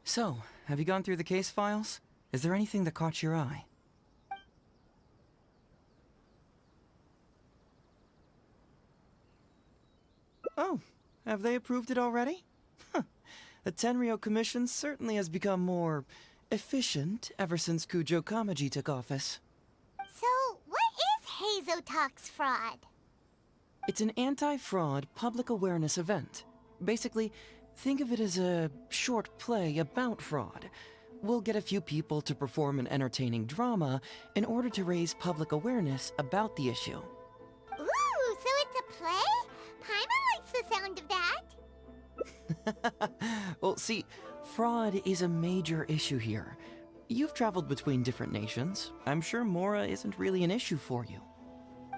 So, have you gone through the case files? Is there anything that caught your eye? Oh, have they approved it already? Huh. The Tenryo Commission certainly has become more efficient ever since Kujo Kamaji took office. So, what is Heizou Talks fraud? It's an anti-fraud public awareness event. Basically, think of it as a short play about fraud. We'll get a few people to perform an entertaining drama in order to raise public awareness about the issue. Ooh, so it's a play? Paimon likes the sound of that. Well, see, fraud is a major issue here. You've traveled between different nations. I'm sure Mora isn't really an issue for you.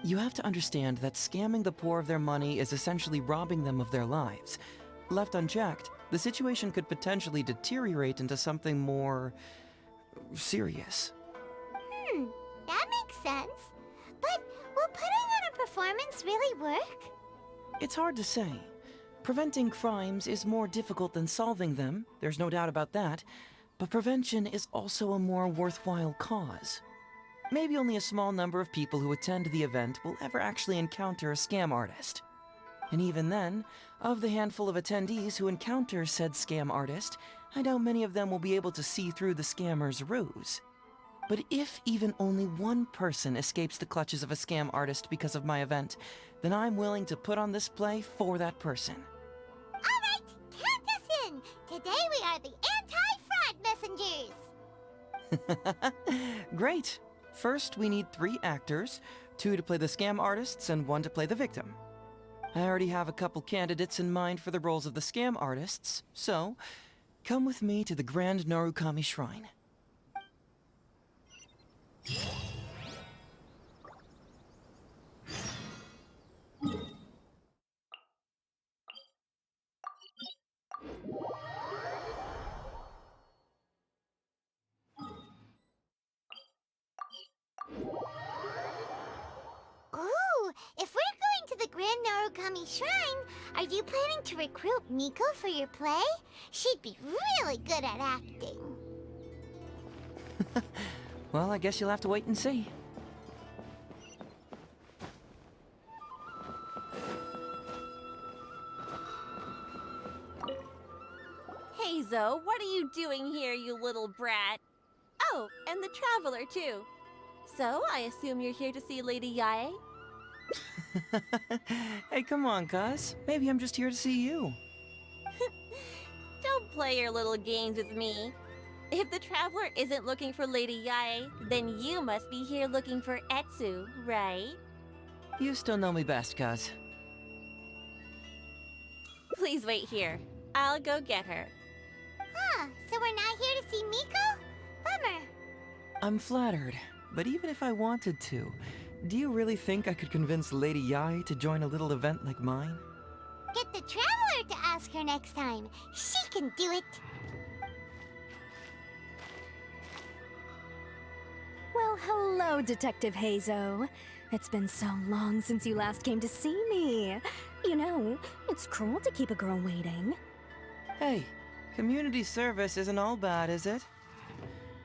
You have to understand that scamming the poor of their money is essentially robbing them of their lives. Left unchecked, the situation could potentially deteriorate into something more serious. That makes sense. But will putting on a performance really work? It's hard to say. Preventing crimes is more difficult than solving them, there's no doubt about that, but prevention is also a more worthwhile cause. Maybe only a small number of people who attend the event will ever actually encounter a scam artist. And even then, of the handful of attendees who encounter said scam artist, I doubt many of them will be able to see through the scammer's ruse. But if even only one person escapes the clutches of a scam artist because of my event, then I'm willing to put on this play for that person. Alright, count us in! Today we are the anti-fraud messengers! Great! First, we need 3 actors, 2 to play the scam artists and 1 to play the victim. I already have a couple candidates in mind for the roles of the scam artists, so come with me to the Grand Narukami Shrine. Ooh, if we're going to the Grand Narukami Shrine, are you planning to recruit Miko for your play? She'd be really good at acting. Well, I guess you'll have to wait and see. Heizou, what are you doing here, you little brat? Oh, and the Traveler, too. So, I assume you're here to see Lady Yae? Hey, come on, cuz. Maybe I'm just here to see you. Don't play your little games with me. If the Traveler isn't looking for Lady Yae, then you must be here looking for Etsu, right? You still know me best, cuz. Please wait here. I'll go get her. Huh, so we're not here to see Miko? Bummer. I'm flattered, but even if I wanted to, do you really think I could convince Lady Yae to join a little event like mine? Get the Traveler to ask her next time. She can do it. Well, hello, Detective Heizou. It's been so long since you last came to see me. You know, it's cruel to keep a girl waiting. Hey, community service isn't all bad, is it?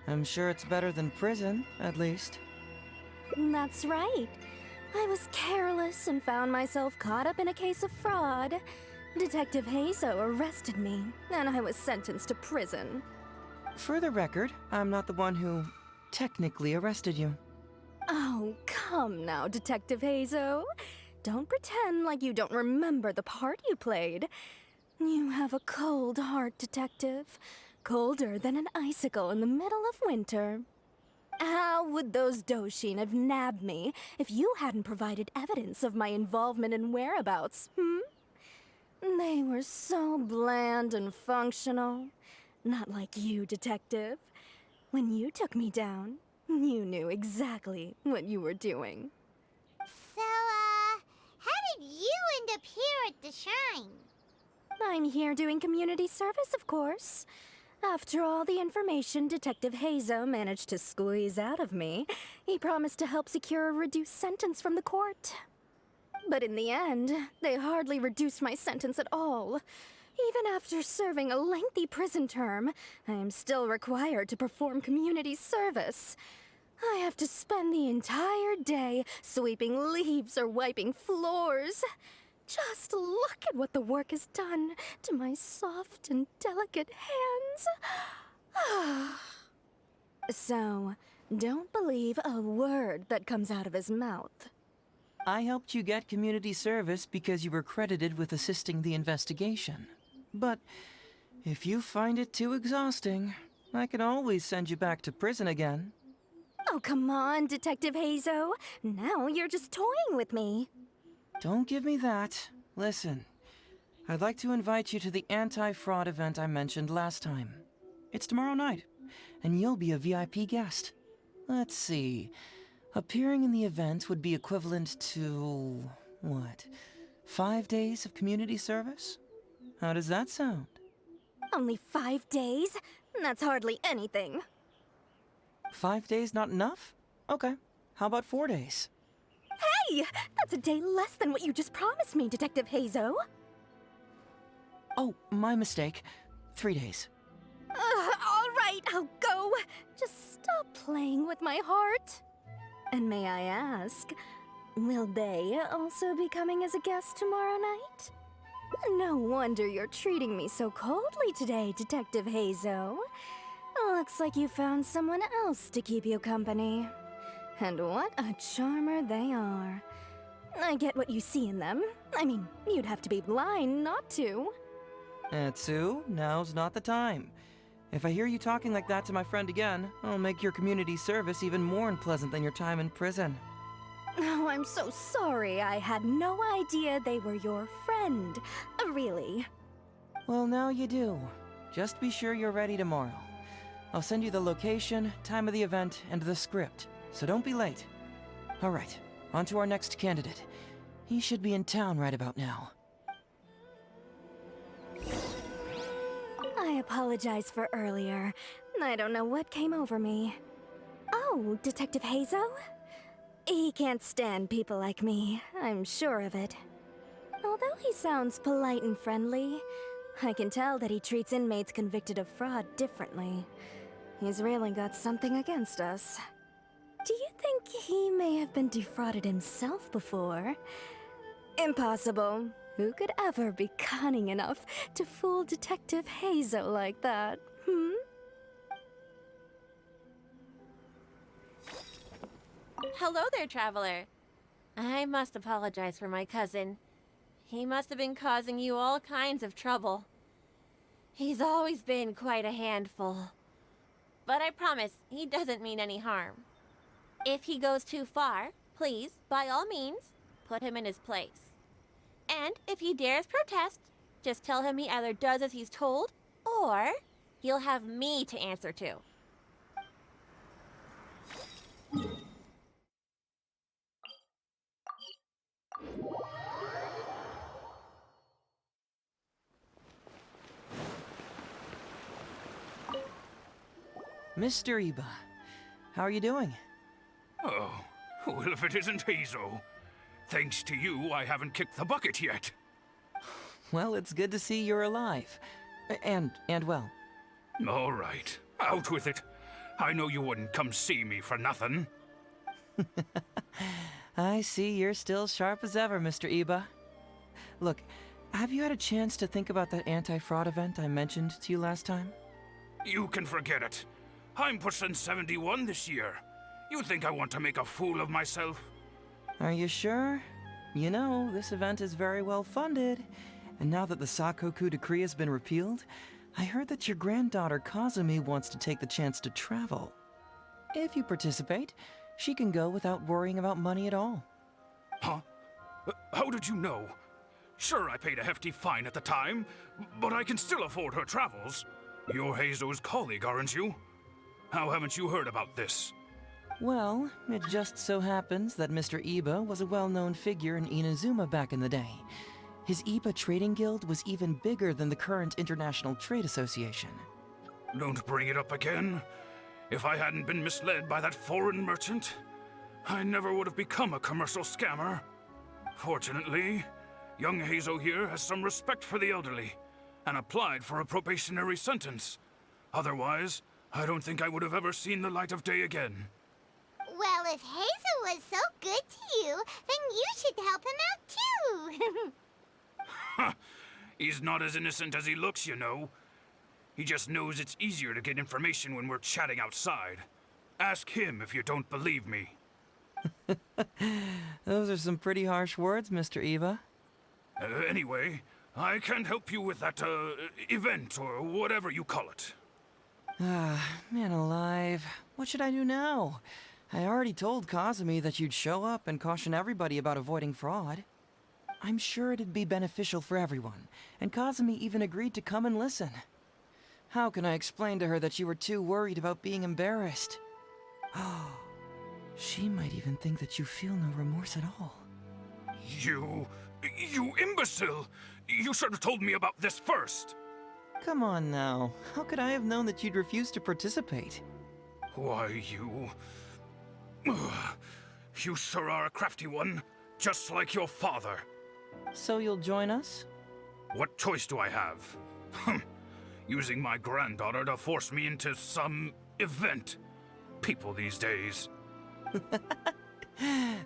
I'm sure it's better than prison, at least. That's right. I was careless and found myself caught up in a case of fraud. Detective Heizou arrested me, and I was sentenced to prison. For the record, I'm not the one who technically arrested you. Oh, come now, Detective Heizou. Don't pretend like you don't remember the part you played. You have a cold heart, Detective. Colder than an icicle in the middle of winter. How would those Doshin have nabbed me if you hadn't provided evidence of my involvement and whereabouts, They were so bland and functional. Not like you, Detective. When you took me down, you knew exactly what you were doing. So, how did you end up here at the shrine? I'm here doing community service, of course. After all the information Detective Heizou managed to squeeze out of me, he promised to help secure a reduced sentence from the court. But in the end, they hardly reduced my sentence at all. Even after serving a lengthy prison term, I am still required to perform community service. I have to spend the entire day sweeping leaves or wiping floors. Just look at what the work has done to my soft and delicate hands. So, don't believe a word that comes out of his mouth. I helped you get community service because you were credited with assisting the investigation. But if you find it too exhausting, I can always send you back to prison again. Oh, come on, Detective Heizou. Now you're just toying with me. Don't give me that. Listen, I'd like to invite you to the anti-fraud event I mentioned last time. It's tomorrow night, and you'll be a VIP guest. Let's see. Appearing in the event would be equivalent to, what, 5 days of community service? How does that sound? Only 5 days? That's hardly anything. 5 days not enough? Okay. How about 4 days? Hey! That's a day less than what you just promised me, Detective Heizou. Oh, my mistake. 3 days. All right, I'll go. Just stop playing with my heart. And may I ask, will they also be coming as a guest tomorrow night? No wonder you're treating me so coldly today, Detective Heizou. Looks like you found someone else to keep you company. And what a charmer they are. I get what you see in them. I mean, you'd have to be blind not to. Etsu, now's not the time. If I hear you talking like that to my friend again, I'll make your community service even more unpleasant than your time in prison. Oh, I'm so sorry. I had no idea they were your friend. Really. Well, now you do. Just be sure you're ready tomorrow. I'll send you the location, time of the event, and the script, so don't be late. All right, on to our next candidate. He should be in town right about now. I apologize for earlier. I don't know what came over me. Oh, Detective Heizou? He can't stand people like me, I'm sure of it. Although he sounds polite and friendly, I can tell that he treats inmates convicted of fraud differently. He's really got something against us. Do you think he may have been defrauded himself before? Impossible. Who could ever be cunning enough to fool Detective Heizou like that, Hello there, traveler. I must apologize for my cousin. He must have been causing you all kinds of trouble. He's always been quite a handful. But I promise, he doesn't mean any harm. If he goes too far, please, by all means, put him in his place. And if he dares protest, just tell him he either does as he's told, or he'll have me to answer to. Mr. Iba, how are you doing? Oh, well, if it isn't Heizou. Thanks to you, I haven't kicked the bucket yet. Well, it's good to see you're alive. And well. All right, out with it. I know you wouldn't come see me for nothing. I see you're still sharp as ever, Mr. Iba. Look, have you had a chance to think about that anti-fraud event I mentioned to you last time? You can forget it. I'm pushing 71 this year. You think I want to make a fool of myself? Are you sure? You know, this event is very well funded. And now that the Sakoku decree has been repealed, I heard that your granddaughter Kazumi wants to take the chance to travel. If you participate, she can go without worrying about money at all. Huh? How did you know? Sure, I paid a hefty fine at the time, but I can still afford her travels. You're Heizou's colleague, aren't you? How haven't you heard about this? Well, it just so happens that Mr. Iba was a well-known figure in Inazuma back in the day. His Iba Trading Guild was even bigger than the current International Trade Association. Don't bring it up again. If I hadn't been misled by that foreign merchant, I never would have become a commercial scammer. Fortunately, young Heizou here has some respect for the elderly, and applied for a probationary sentence. Otherwise, I don't think I would have ever seen the light of day again. Well, if Heizou was so good to you, then you should help him out too. He's not as innocent as he looks, you know. He just knows it's easier to get information when we're chatting outside. Ask him if you don't believe me. Those are some pretty harsh words, Mr. Eva. Anyway, I can't help you with that, event, or whatever you call it. Ah, man alive. What should I do now? I already told Kazumi that you'd show up and caution everybody about avoiding fraud. I'm sure it'd be beneficial for everyone, and Kazumi even agreed to come and listen. How can I explain to her that you were too worried about being embarrassed? She might even think that you feel no remorse at all. You imbecile! You should have told me about this first! Come on now. How could I have known that you'd refuse to participate? Why, you... You sure are a crafty one, just like your father. So you'll join us? What choice do I have? Using my granddaughter to force me into some event. People these days.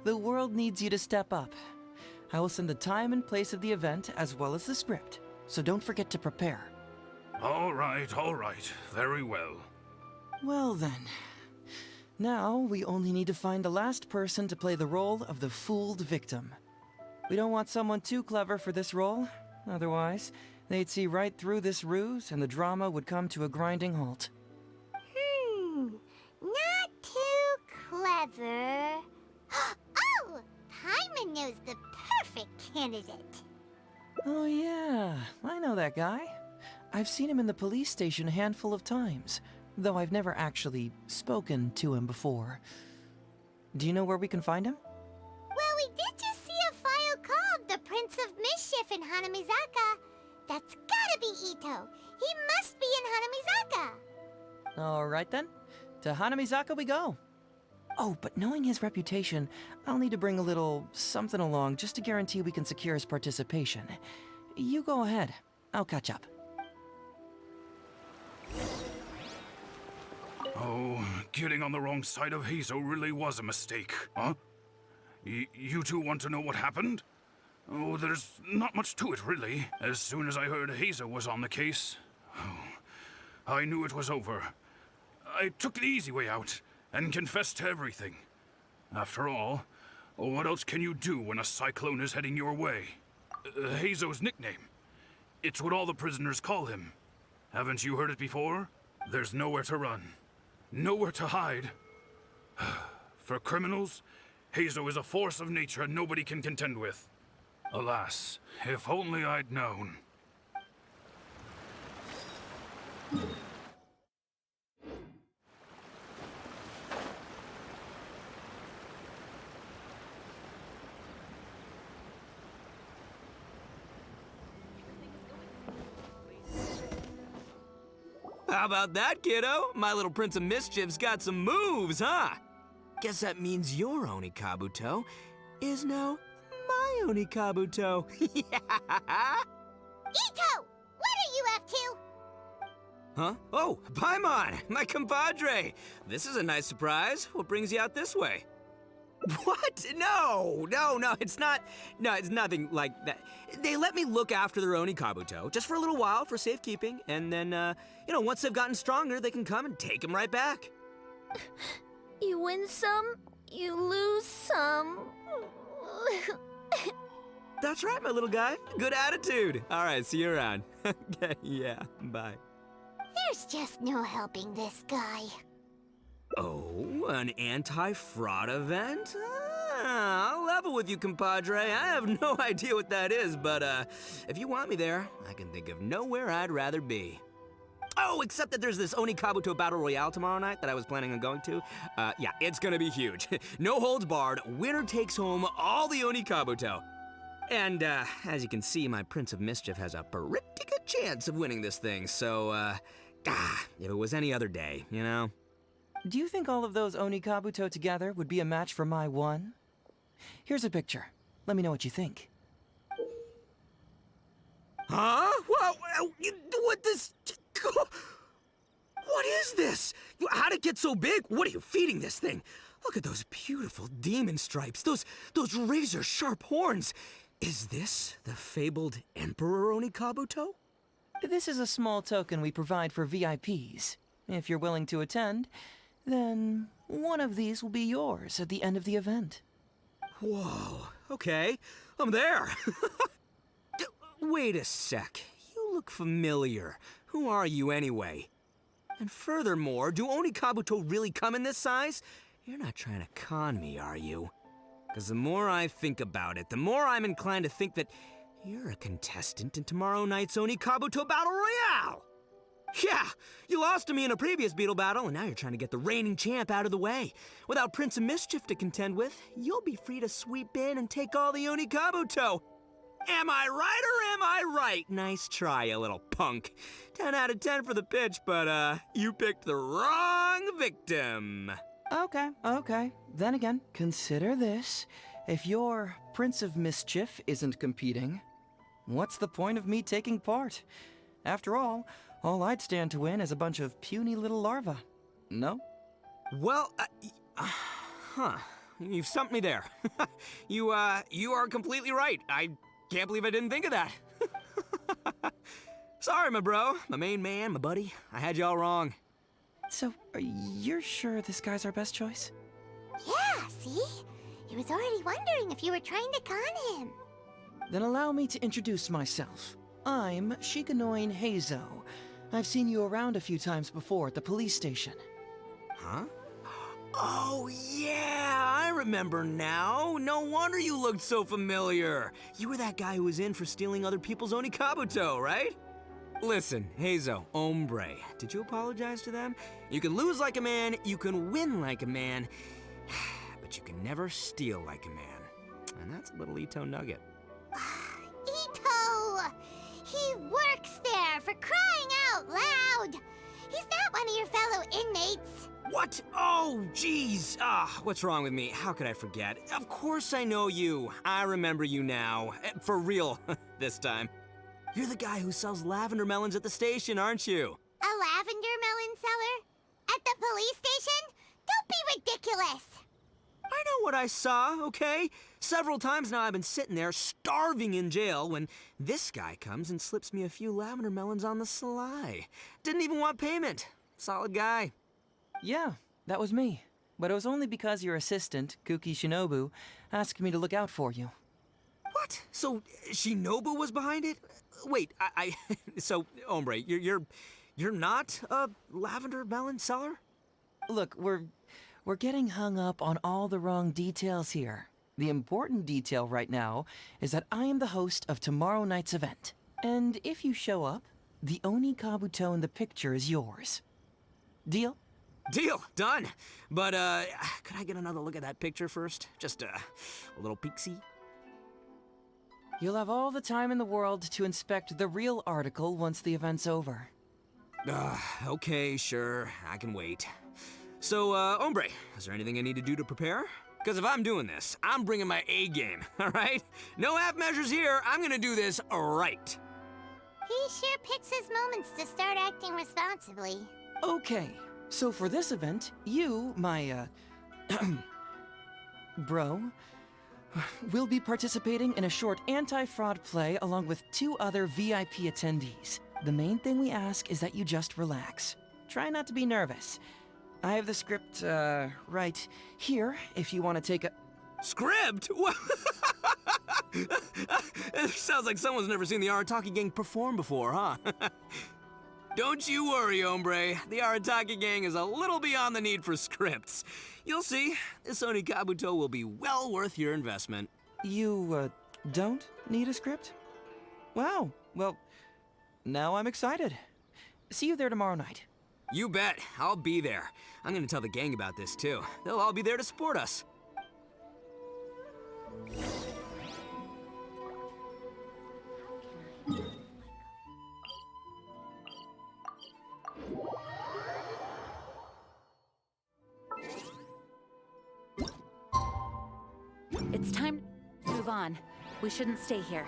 The world needs you to step up. I will send the time and place of the event as well as the script, so don't forget to prepare. All right, very well. Well then. Now, we only need to find the last person to play the role of the fooled victim. We don't want someone too clever for this role. Otherwise, they'd see right through this ruse and the drama would come to a grinding halt. Not too clever. Oh! Paimon knows the perfect candidate. Oh yeah, I know that guy. I've seen him in the police station a handful of times, though I've never actually spoken to him before. Do you know where we can find him? Well, we did just see a file called The Prince of Mischief in Hanamizaka. That's gotta be Ito. He must be in Hanamizaka. Alright then, to Hanamizaka we go. Oh, but knowing his reputation, I'll need to bring a little something along just to guarantee we can secure his participation. You go ahead. I'll catch up. Oh, getting on the wrong side of Heizou really was a mistake, huh? You two want to know what happened? Oh, there's not much to it, really. As soon as I heard Heizou was on the case, I knew it was over. I took the easy way out and confessed to everything. After all, what else can you do when a cyclone is heading your way? Heizou's nickname. It's what all the prisoners call him. Haven't you heard it before? There's nowhere to run. Nowhere to hide. For criminals, Heizou is a force of nature nobody can contend with. Alas, if only I'd known. How about that, kiddo? My little Prince of Mischief's got some moves, huh? Guess that means your Onikabuto is now my Onikabuto. Ito! What are you up to? Huh? Oh, Paimon, my compadre. This is a nice surprise. What brings you out this way? What? No, it's not. No, it's nothing like that. They let me look after their Onikabuto just for a little while for safekeeping, and then, once they've gotten stronger, they can come and take him right back. You win some, you lose some. That's right, my little guy. Good attitude. All right, see you around. Okay, yeah, bye. There's just no helping this guy. Oh, an anti-fraud event? I'll level with you, compadre. I have no idea what that is, but if you want me there, I can think of nowhere I'd rather be. Oh, except that there's this Onikabuto Battle Royale tomorrow night that I was planning on going to. Yeah, it's gonna be huge. No holds barred, winner takes home all the Onikabuto. And as you can see, my Prince of Mischief has a pretty good chance of winning this thing, so, if it was any other day, you know? Do you think all of those Onikabuto together would be a match for my one? Here's a picture. Let me know what you think. Huh? What this? What is this? How'd it get so big? What are you feeding this thing? Look at those beautiful demon stripes, those razor-sharp horns. Is this the fabled Emperor Onikabuto? This is a small token we provide for VIPs. If you're willing to attend, then one of these will be yours at the end of the event. Whoa, okay, I'm there. Wait a sec, you look familiar. Who are you anyway? And furthermore, do Onikabuto really come in this size? You're not trying to con me, are you? Because the more I think about it, the more I'm inclined to think that you're a contestant in tomorrow night's Onikabuto Battle Royale! Yeah, you lost to me in a previous beetle battle, and now you're trying to get the reigning champ out of the way. Without Prince of Mischief to contend with, you'll be free to sweep in and take all the Onikabuto. Am I right or am I right? Nice try, you little punk. 10 out of 10 for the pitch, but you picked the wrong victim. Okay. Then again, consider this. If your Prince of Mischief isn't competing, what's the point of me taking part? After all I'd stand to win is a bunch of puny little larvae. No? Well, you've stumped me there. You are completely right. I can't believe I didn't think of that. Sorry, my bro, my main man, my buddy. I had you all wrong. So, you're sure this guy's our best choice? Yeah, see? He was already wondering if you were trying to con him. Then allow me to introduce myself. I'm Shikanoin Heizou. I've seen you around a few times before at the police station. Huh? Oh, yeah, I remember now. No wonder you looked so familiar. You were that guy who was in for stealing other people's Onikabuto, right? Listen, Heizou, hombre, did you apologize to them? You can lose like a man, you can win like a man, but you can never steal like a man. And that's a little Ito nugget. Ito! He works there, for crying out loud! He's not one of your fellow inmates. What? Oh, jeez. What's wrong with me? How could I forget? Of course I know you. I remember you now. For real, this time. You're the guy who sells lavender melons at the station, aren't you? A lavender melon seller? At the police station? Don't be ridiculous! I know what I saw, okay? Several times now I've been sitting there starving in jail when this guy comes and slips me a few lavender melons on the sly. Didn't even want payment. Solid guy. Yeah, that was me. But it was only because your assistant, Kuki Shinobu, asked me to look out for you. What? So Shinobu was behind it? Wait, so hombre, you're not a lavender melon seller? Look, we're getting hung up on all the wrong details here. The important detail right now is that I am the host of tomorrow night's event. And if you show up, the Onikabuto in the picture is yours. Deal? Deal, done. But could I get another look at that picture first? Just a little peek-see? You'll have all the time in the world to inspect the real article once the event's over. Okay, sure, I can wait. So, hombre, is there anything I need to do to prepare? Because if I'm doing this, I'm bringing my A game, all right? No half measures here, I'm gonna do this right. He sure picks his moments to start acting responsibly. Okay, so for this event, you, my, bro, will be participating in a short anti-fraud play along with 2 other VIP attendees. The main thing we ask is that you just relax. Try not to be nervous. I have the script, right here, if you want to take a... Script? It sounds like someone's never seen the Arataki Gang perform before, huh? Don't you worry, hombre. The Arataki Gang is a little beyond the need for scripts. You'll see, this Onikabuto will be well worth your investment. You, don't need a script? Wow, well, now I'm excited. See you there tomorrow night. You bet, I'll be there. I'm gonna tell the gang about this too. They'll all be there to support us. It's time to move on. We shouldn't stay here.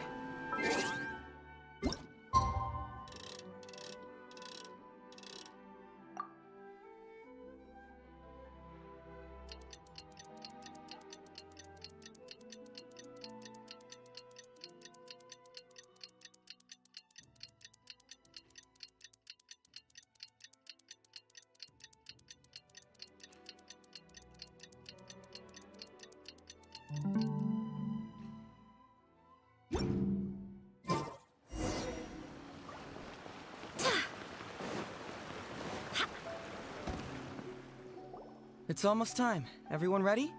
It's almost time. Everyone ready?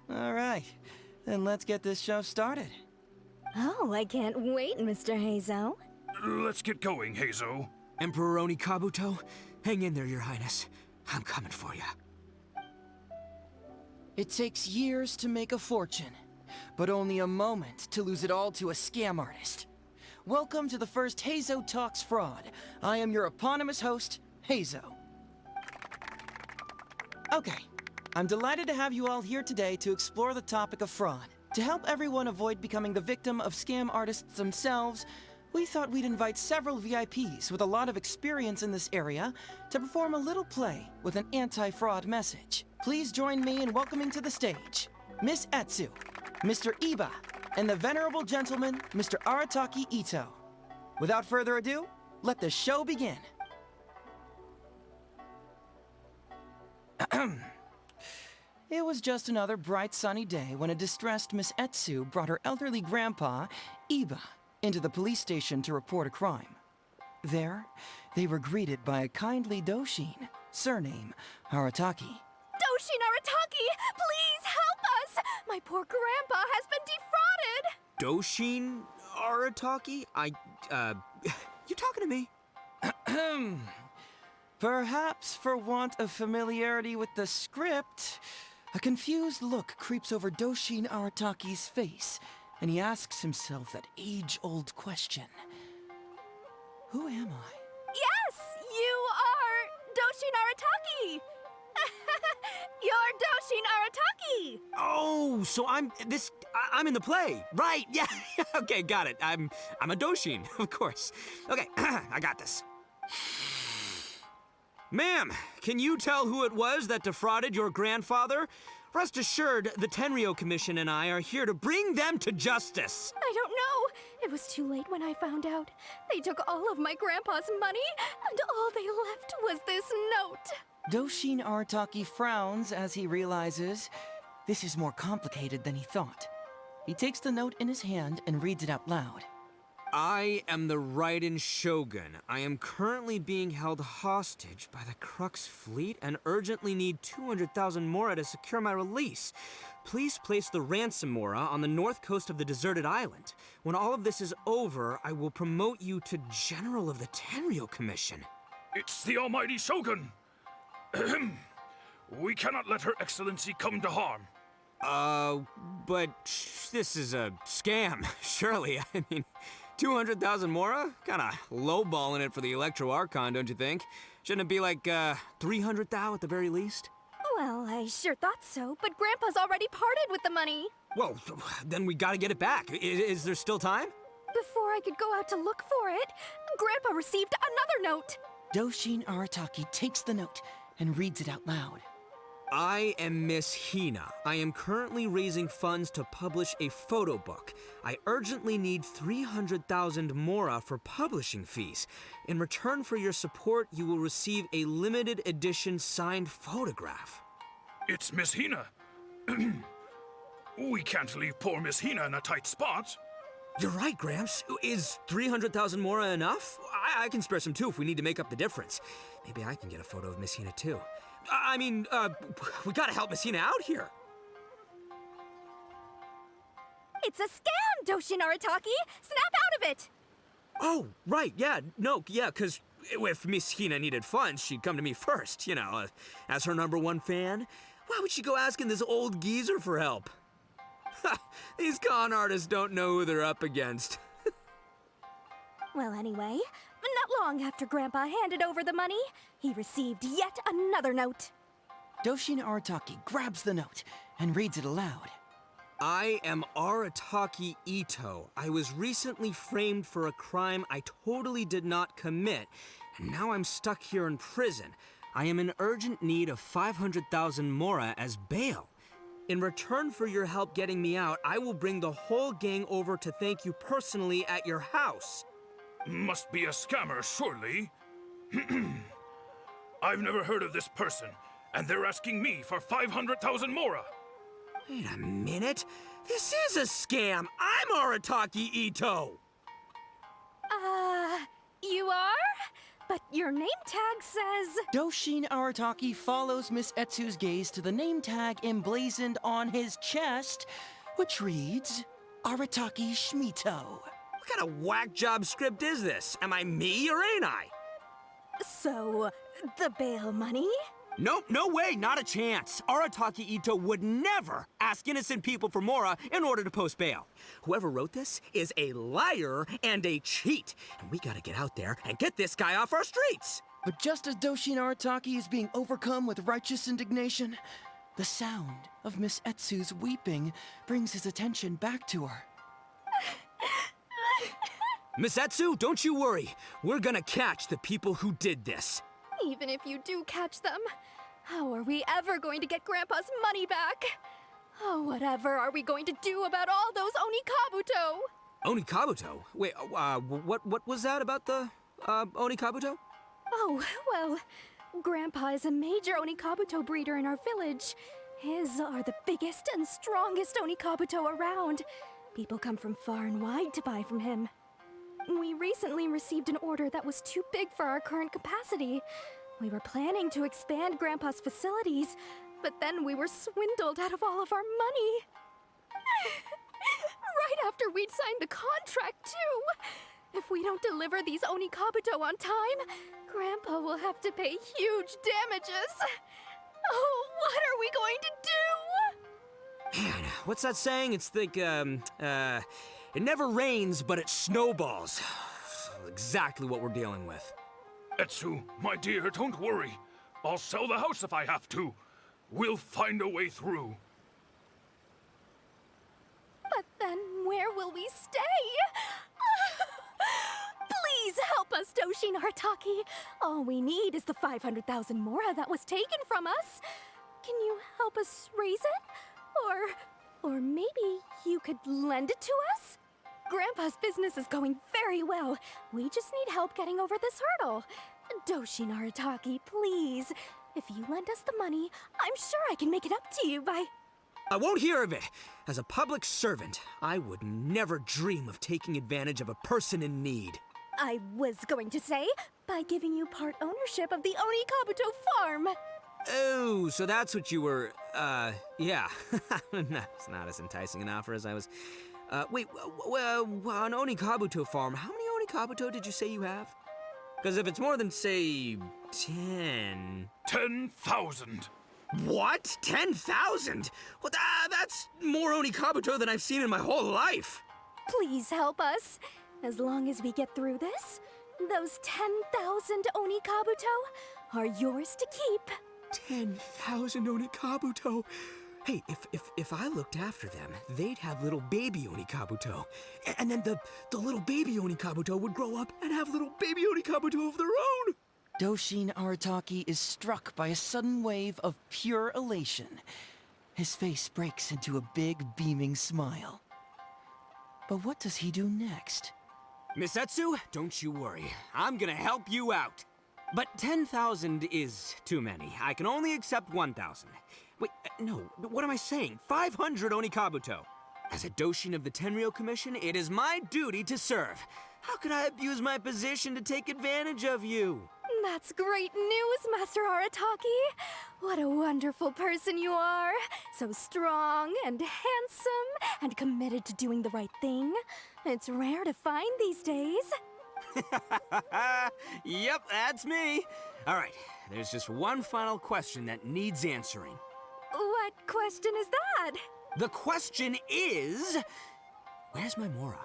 All right, then let's get this show started. Oh, I can't wait, Mr. Heizou. Let's get going, Heizou. Emperoroni Kabuto, hang in there, Your Highness. I'm coming for you. It takes years to make a fortune, but only a moment to lose it all to a scam artist. Welcome to the first Heizou Talks Fraud. I am your eponymous host, Heizou. Okay, I'm delighted to have you all here today to explore the topic of fraud. To help everyone avoid becoming the victim of scam artists themselves, we thought we'd invite several VIPs with a lot of experience in this area to perform a little play with an anti-fraud message. Please join me in welcoming to the stage Miss Etsu, Mr. Iba, and the venerable gentleman, Mr. Arataki Ito. Without further ado, let the show begin. It was just another bright sunny day when a distressed Miss Etsu brought her elderly grandpa, Iba, into the police station to report a crime. There, they were greeted by a kindly Doshin, surname Arataki. Doshin Arataki, please help us! My poor grandpa has been defrauded! Doshin Arataki? You talking to me? Perhaps for want of familiarity with the script, a confused look creeps over Doshin Arataki's face, and he asks himself that age-old question. Who am I? Yes, you are Doshin Arataki! You're Doshin Arataki! Oh, so I'm in the play. Right, yeah. Okay, got it. I'm a Doshin, of course. Okay, I got this. Ma'am, can you tell who it was that defrauded your grandfather? Rest assured, the Tenryo Commission and I are here to bring them to justice. I don't know. It was too late when I found out. They took all of my grandpa's money, and all they left was this note. Doshin Arataki frowns as he realizes this is more complicated than he thought. He takes the note in his hand and reads it out loud. I am the Raiden Shogun. I am currently being held hostage by the Crux fleet and urgently need 200,000 mora to secure my release. Please place the ransom mora on the north coast of the deserted island. When all of this is over, I will promote you to General of the Tenryo Commission. It's the almighty Shogun. We cannot let Her Excellency come to harm. But this is a scam, surely. I mean, 200,000 mora? Kinda lowballing it for the Electro Archon, don't you think? Shouldn't it be like, 300,000 at the very least? Well, I sure thought so, but Grandpa's already parted with the money. Well, then we gotta get it back. Is there still time? Before I could go out to look for it, Grandpa received another note. Doshin Arataki takes the note and reads it out loud. I am Miss Hina. I am currently raising funds to publish a photo book. I urgently need 300,000 mora for publishing fees. In return for your support, you will receive a limited edition signed photograph. It's Miss Hina. We can't leave poor Miss Hina in a tight spot. You're right, Gramps. Is 300,000 mora enough? I can spare some too if we need to make up the difference. Maybe I can get a photo of Miss Hina too. We gotta help Miss Hina out here. It's a scam, Doshin Arataki! Snap out of it! Oh, right, cause if Miss Hina needed funds, she'd come to me first, as her #1 fan. Why would she go asking this old geezer for help? These con artists don't know who they're up against. Well, anyway, not long after Grandpa handed over the money, he received yet another note. Doshin Arataki grabs the note and reads it aloud. I am Arataki Ito. I was recently framed for a crime I totally did not commit, and now I'm stuck here in prison. I am in urgent need of 500,000 mora as bail. In return for your help getting me out, I will bring the whole gang over to thank you personally at your house. Must be a scammer, surely. I've never heard of this person, and they're asking me for 500,000 mora. Wait a minute. This is a scam. I'm Arataki Ito. You are? But your name tag says... Doshin Arataki follows Miss Etsu's gaze to the name tag emblazoned on his chest, which reads, Arataki Shmito. What kind of whack job script is this? Am I me or ain't I? So, the bail money? Nope, no way, not a chance. Arataki Ito would never ask innocent people for Mora in order to post bail. Whoever wrote this is a liar and a cheat. And we gotta get out there and get this guy off our streets. But just as Doshin Arataki is being overcome with righteous indignation, the sound of Miss Etsu's weeping brings his attention back to her. Miss Etsu, don't you worry. We're gonna catch the people who did this. Even if you do catch them, how are we ever going to get Grandpa's money back? Oh, whatever are we going to do about all those Onikabuto? Onikabuto? Wait, what was that about the, Onikabuto? Oh, well, Grandpa is a major Onikabuto breeder in our village. His are the biggest and strongest Onikabuto around. People come from far and wide to buy from him. We recently received an order that was too big for our current capacity. We were planning to expand Grandpa's facilities, but then we were swindled out of all of our money. Right after we'd signed the contract, too. If we don't deliver these Onikabuto on time, Grandpa will have to pay huge damages. Oh, what are we going to do? Man, what's that saying? It's like, it never rains, but it snowballs. Exactly what we're dealing with. Etsu, my dear, don't worry. I'll sell the house if I have to. We'll find a way through. But then where will we stay? Please help us, Doshin Arataki. All we need is the 500,000 Mora that was taken from us. Can you help us raise it? Or maybe you could lend it to us? Grandpa's business is going very well. We just need help getting over this hurdle. Doshin Arataki, please. If you lend us the money, I'm sure I can make it up to you by... I won't hear of it. As a public servant, I would never dream of taking advantage of a person in need. I was going to say, by giving you part ownership of the Onikabuto farm. Oh, so that's what you were, yeah. It's not as enticing an offer as I was... wait, an Onikabuto farm, how many Onikabuto did you say you have? Because if it's more than, say, 10... 10,000. What? 10,000? Well, that's more Onikabuto than I've seen in my whole life. Please help us. As long as we get through this, those 10,000 Onikabuto are yours to keep. 10,000 Onikabuto. Hey, if I looked after them, they'd have little baby Onikabuto. And then the little baby Onikabuto would grow up and have little baby Onikabuto of their own. Doshin Arataki is struck by a sudden wave of pure elation. His face breaks into a big, beaming smile. But what does he do next? Miss Etsu, don't you worry. I'm gonna help you out. But 10,000 is too many. I can only accept 1,000. Wait, no, what am I saying? 500 Onikabuto. As a Doshin of the Tenryou Commission, it is my duty to serve. How could I abuse my position to take advantage of you? That's great news, Master Arataki. What a wonderful person you are. So strong and handsome and committed to doing the right thing. It's rare to find these days. Yep, that's me. All right, there's just one final question that needs answering. What question is that? The question is... Where's my Mora?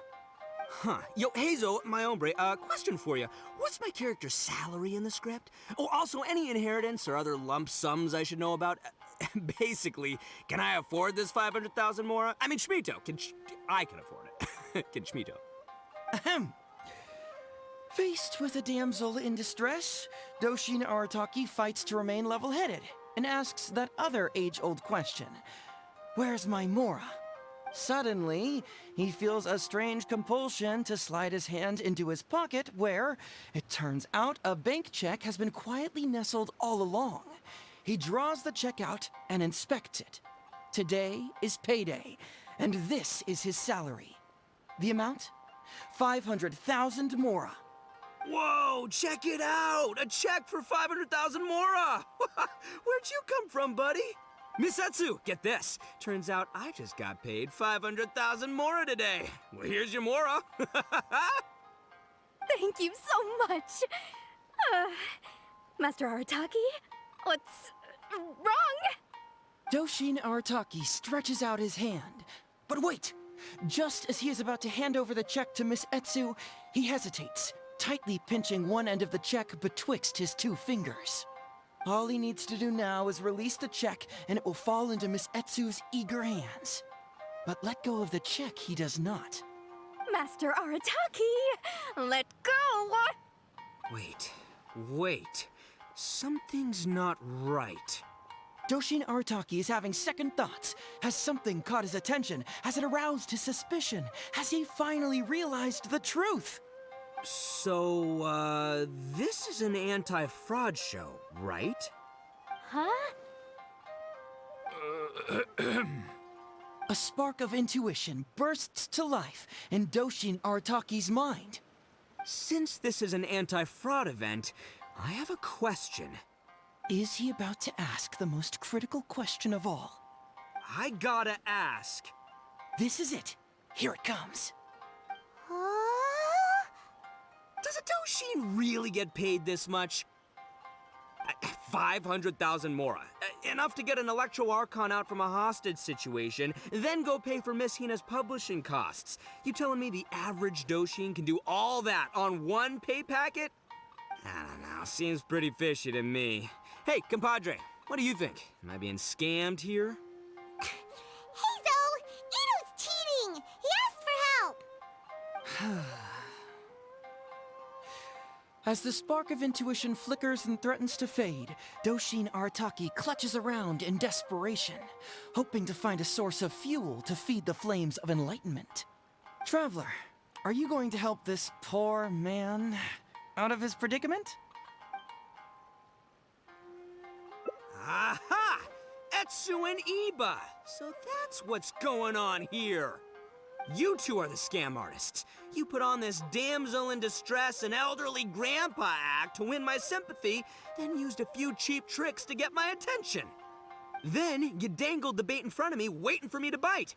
Huh. Yo, Heizou, my hombre, question for you. What's my character's salary in the script? Oh, also, any inheritance or other lump sums I should know about? Basically, can I afford this 500,000 Mora? I mean, Shmito. I can afford it. Can Shmito? Ahem. Faced with a damsel in distress, Doshin Arataki fights to remain level-headed and asks that other age-old question. Where's my Mora? Suddenly, he feels a strange compulsion to slide his hand into his pocket where, it turns out, a bank check has been quietly nestled all along. He draws the check out and inspects it. Today is payday, and this is his salary. The amount? 500,000 mora. Whoa, check it out! A check for 500,000 mora! Where'd you come from, buddy? Misatsu, get this. Turns out I just got paid 500,000 mora today. Well, here's your mora. Thank you so much. Master Arataki, what's wrong? Doshin Arataki stretches out his hand. But wait! Just as he is about to hand over the check to Miss Etsu, he hesitates, tightly pinching one end of the check betwixt his two fingers. All he needs to do now is release the check, and it will fall into Miss Etsu's eager hands. But let go of the check he does not. Master Arataki, let go! Wait. Something's not right. Doshin Arataki is having second thoughts. Has something caught his attention? Has it aroused his suspicion? Has he finally realized the truth? So, this is an anti-fraud show, right? Huh? A spark of intuition bursts to life in Doshin Arataki's mind. Since this is an anti-fraud event, I have a question. Is he about to ask the most critical question of all? I gotta ask. This is it. Here it comes. Huh? Does a Doshin really get paid this much? 500,000 mora. Enough to get an Electro Archon out from a hostage situation, then go pay for Miss Hina's publishing costs. You telling me the average Doshin can do all that on one pay packet? I don't know, seems pretty fishy to me. Hey, compadre, what do you think? Am I being scammed here? Heizou! Ito's cheating! He asked for help! As the spark of intuition flickers and threatens to fade, Doshin Arataki clutches around in desperation, hoping to find a source of fuel to feed the flames of enlightenment. Traveler, are you going to help this poor man out of his predicament? Aha! Etsu and Iba! So that's what's going on here. You two are the scam artists. You put on this damsel in distress and elderly grandpa act to win my sympathy, then used a few cheap tricks to get my attention. Then you dangled the bait in front of me, waiting for me to bite.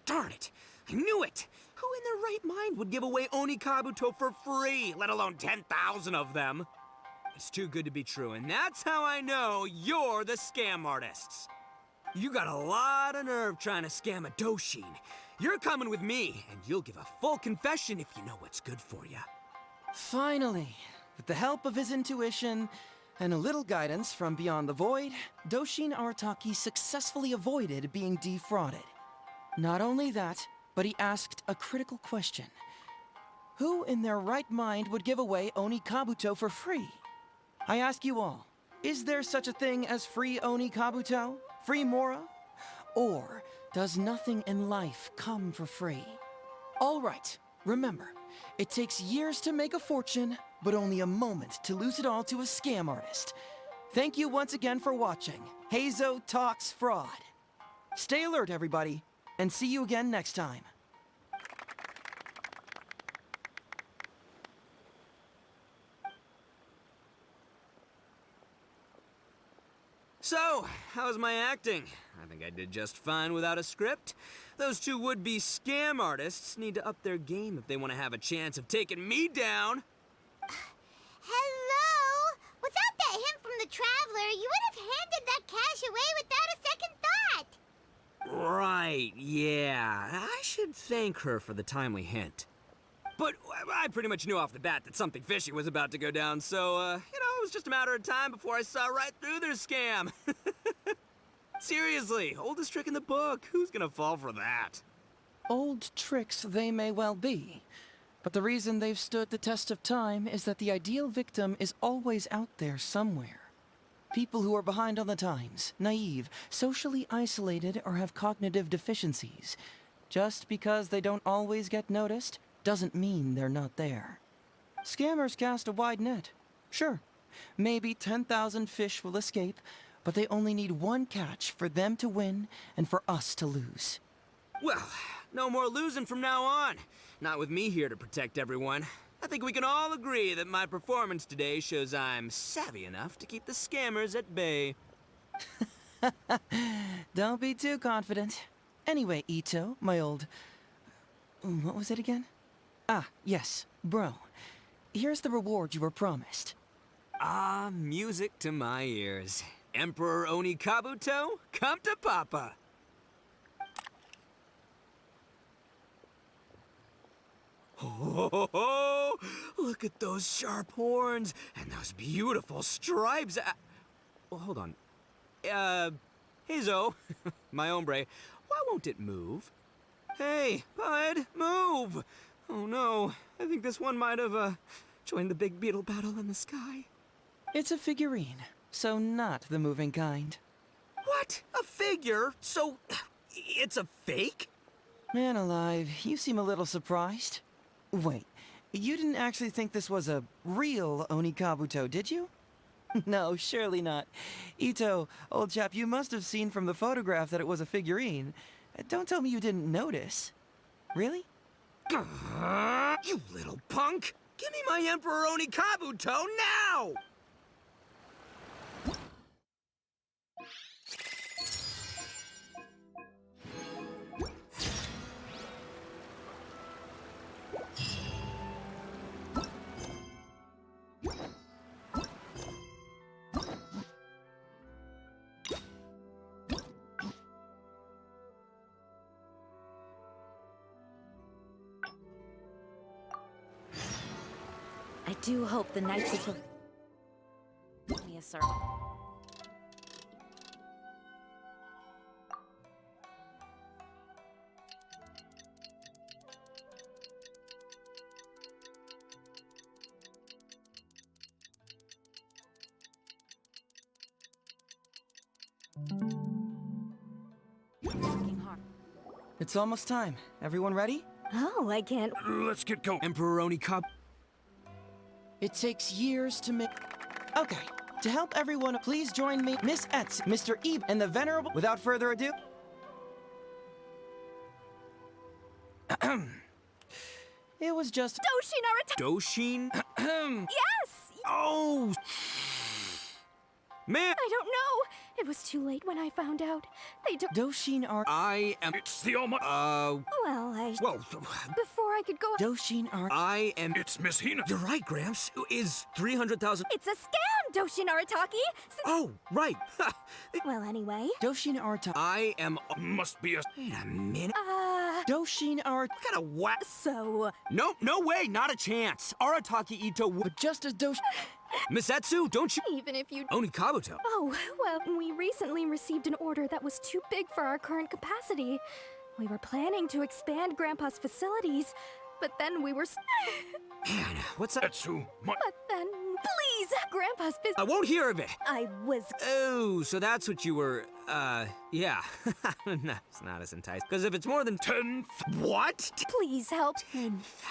Darn it! I knew it! Who in their right mind would give away Oni Kabuto for free, let alone 10,000 of them? It's too good to be true, and that's how I know you're the scam artists. You got a lot of nerve trying to scam a Doshin. You're coming with me, and you'll give a full confession if you know what's good for you. Finally, with the help of his intuition and a little guidance from beyond the void, Doshin Arataki successfully avoided being defrauded. Not only that, but he asked a critical question. Who in their right mind would give away Oni Kabuto for free? I ask you all, is there such a thing as free Oni Kabuto? Free Mora? Or does nothing in life come for free? All right, remember, it takes years to make a fortune, but only a moment to lose it all to a scam artist. Thank you once again for watching Heizou Talks Fraud. Stay alert, everybody, and see you again next time. So, how's my acting? I think I did just fine without a script. Those two would-be scam artists need to up their game if they want to have a chance of taking me down. Hello? Without that hint from the Traveler, you would have handed that cash away without a second thought. Right, yeah. I should thank her for the timely hint. But I pretty much knew off the bat that something fishy was about to go down, so, it was just a matter of time before I saw right through their scam. Seriously, oldest trick in the book. Who's gonna fall for that? Old tricks they may well be, but the reason they've stood the test of time is that the ideal victim is always out there somewhere. People who are behind on the times, naive, socially isolated, or have cognitive deficiencies. Just because they don't always get noticed doesn't mean they're not there. Scammers cast a wide net. Sure, maybe 10,000 fish will escape, but they only need one catch for them to win and for us to lose. Well, no more losing from now on. Not with me here to protect everyone. I think we can all agree that my performance today shows I'm savvy enough to keep the scammers at bay. Don't be too confident. Anyway, Ito, my old... What was it again? Ah, yes, bro. Here's the reward you were promised. Ah, music to my ears. Emperor Oni Kabuto, come to Papa. Oh, look at those sharp horns and those beautiful stripes. Well, hold on. Heizou, my hombre, why won't it move? Hey, bud, move! Oh no, I think this one might have, joined the big beetle battle in the sky. It's a figurine, so not the moving kind. What? A figure? So, it's a fake? Man alive, you seem a little surprised. Wait, you didn't actually think this was a real Oni Kabuto, did you? No, surely not. Ito, old chap, you must have seen from the photograph that it was a figurine. Don't tell me you didn't notice. Really? You little punk! Give me my Emperor Oni Kabuto now! I do hope the Knights of... Give me a circle. Working hard. It's almost time. Everyone ready? Oh, I can't... Let's get going. Emperor Oni Kabuto. It takes years to make... Okay, to help everyone, please join me, Miss Etz, Mr. Ebe, and the Venerable... Without further ado... It was just... Doshin Arata... Doshin? Yes! Oh! Man! I don't know. It was too late when I found out. They took... Doshin are... I am... It's the Almighty. Well, Whoa. Before I could go... Doshin are... I am... It's Miss Hina. You're right, Gramps. Is 300,000... It's a scam, Doshin Arataki! Oh, right. Well, anyway... Doshin are... I am... Must be a... Wait a minute. Doshin are... What kind of whack... So... No way, not a chance. Arataki Ito... But just as Doshin... Misatsu, don't you... Even if you... Oni Kabuto. Oh, well, we recently received an order that was too big for our current capacity. We were planning to expand Grandpa's facilities, but then we were... Man, what's that? Etsu. My... But then... Please! Grandpa's I won't hear of it. I was... Oh, so that's what you were, yeah. No, it's not as enticing. Because if it's more than 10th. What? Please help.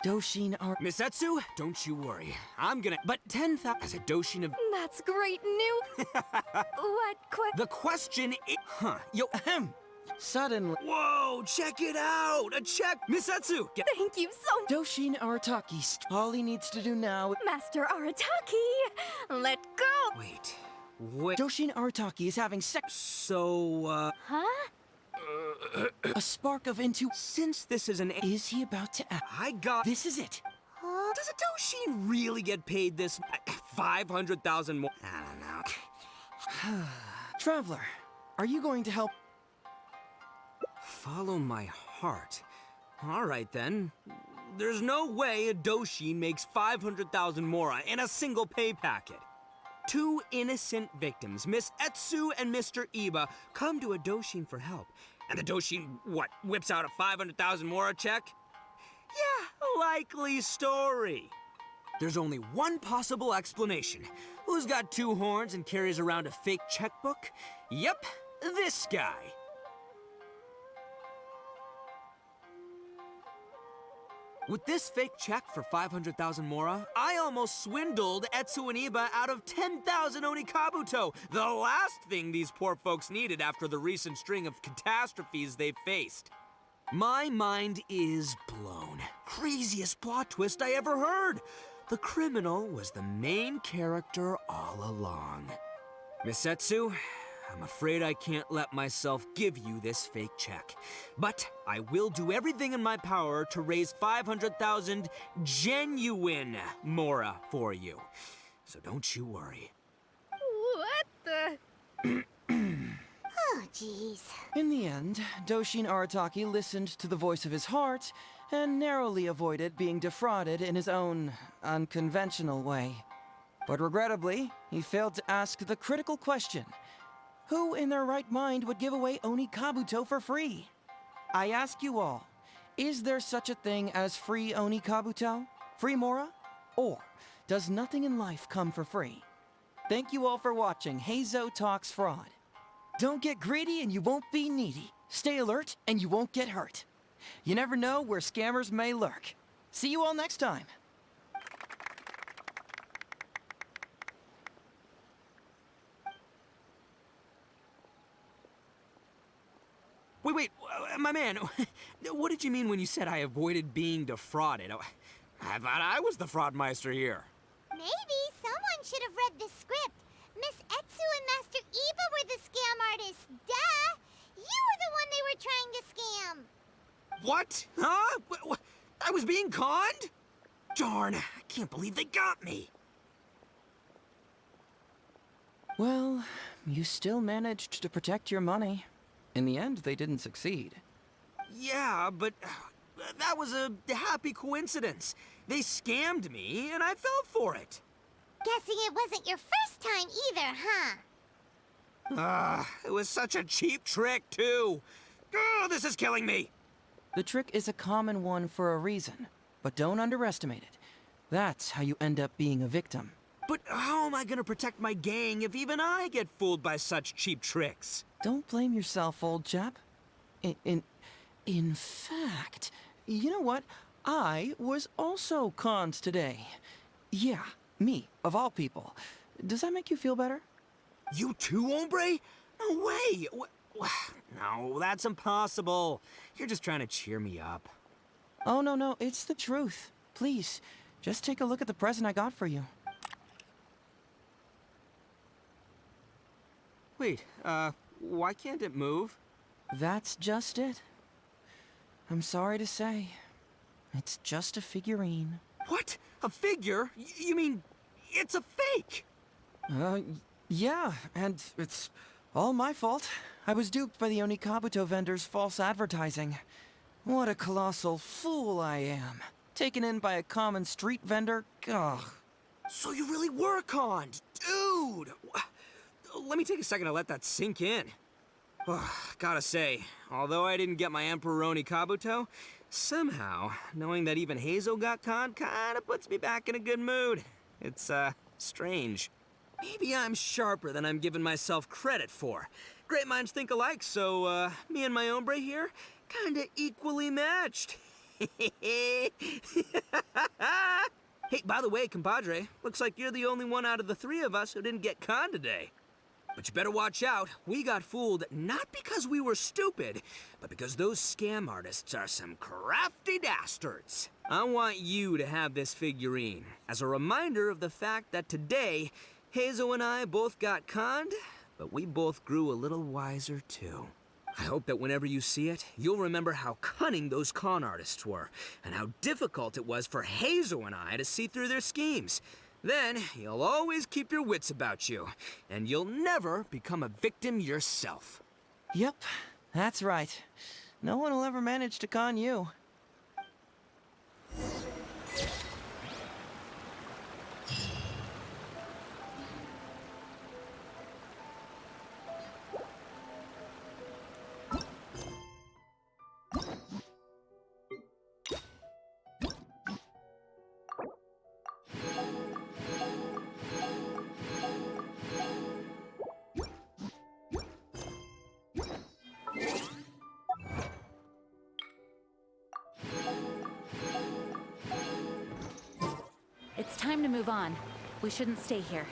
Doshin are... Misatsu, don't you worry. I'm gonna... But 10,000 as a Doshin of... That's great news. The question is... Huh. Yo, ahem. Suddenly... Whoa, check it out! A check! Misatsu! Get... Thank you so much, Doshin Arataki. All he needs to do now... Master Arataki. Let go. Wait. Doshin Arataki is having sex... So, Huh? A spark of intu... since this is an... Is he about to act? I got... This is it. Does a Doshin really get paid this 500,000 more? I don't know. Traveler, are you going to help... Follow my heart. All right, then. There's no way a Doshin makes 500,000 mora in a single pay packet. Two innocent victims, Miss Etsu and Mr. Iba, come to a Doshin for help. And the Doshin, what, whips out a 500,000 mora check? Yeah, likely story. There's only one possible explanation. Who's got two horns and carries around a fake checkbook? Yep, this guy. With this fake check for 500,000 Mora, I almost swindled Etsu and Iba out of 10,000 Onikabuto, the last thing these poor folks needed after the recent string of catastrophes they've faced. My mind is blown. Craziest plot twist I ever heard. The criminal was the main character all along. Miss Etsu, I'm afraid I can't let myself give you this fake check. But I will do everything in my power to raise 500,000 genuine Mora for you. So don't you worry. What the? Oh, jeez. In the end, Doshin Arataki listened to the voice of his heart and narrowly avoided being defrauded in his own unconventional way. But regrettably, he failed to ask the critical question: who in their right mind would give away Onikabuto for free? I ask you all, is there such a thing as free Onikabuto? Free Mora? Or does nothing in life come for free? Thank you all for watching Heizou Talks Fraud. Don't get greedy and you won't be needy. Stay alert and you won't get hurt. You never know where scammers may lurk. See you all next time. Wait, my man, what did you mean when you said I avoided being defrauded? I thought I was the fraudmeister here. Maybe someone should have read the script. Miss Etsu and Master Iba were the scam artists. Duh! You were the one they were trying to scam. What? Huh? I was being conned? Darn, I can't believe they got me. Well, you still managed to protect your money. In the end, they didn't succeed. Yeah, but that was a happy coincidence. They scammed me, and I fell for it. Guessing it wasn't your first time either, huh? It was such a cheap trick, too. Oh, this is killing me. The trick is a common one for a reason, but don't underestimate it. That's how you end up being a victim. But how am I gonna protect my gang if even I get fooled by such cheap tricks? Don't blame yourself, old chap. In fact, you know what? I was also conned today. Yeah, me, of all people. Does that make you feel better? You too, hombre? No way! No, that's impossible. You're just trying to cheer me up. Oh, no, it's the truth. Please, just take a look at the present I got for you. Wait, why can't it move? That's just it. I'm sorry to say, it's just a figurine. What? A figure? You mean it's a fake? Yeah, and it's all my fault. I was duped by the Onikabuto vendor's false advertising. What a colossal fool I am. Taken in by a common street vendor? Ugh. So you really were conned, dude! Let me take a second to let that sink in. Gotta say, although I didn't get my Emperor Onikabuto, somehow, knowing that even Heizou got conned kinda puts me back in a good mood. It's, strange. Maybe I'm sharper than I'm giving myself credit for. Great minds think alike, so, me and my hombre here, kinda equally matched. Hey, by the way, compadre, looks like you're the only one out of the three of us who didn't get conned today. But you better watch out. We got fooled not because we were stupid, but because those scam artists are some crafty dastards. I want you to have this figurine as a reminder of the fact that today, Heizou and I both got conned, but we both grew a little wiser too. I hope that whenever you see it, you'll remember how cunning those con artists were, and how difficult it was for Heizou and I to see through their schemes. Then, you'll always keep your wits about you, and you'll never become a victim yourself. Yep, that's right. No one will ever manage to con you. It's time to move on. We shouldn't stay here.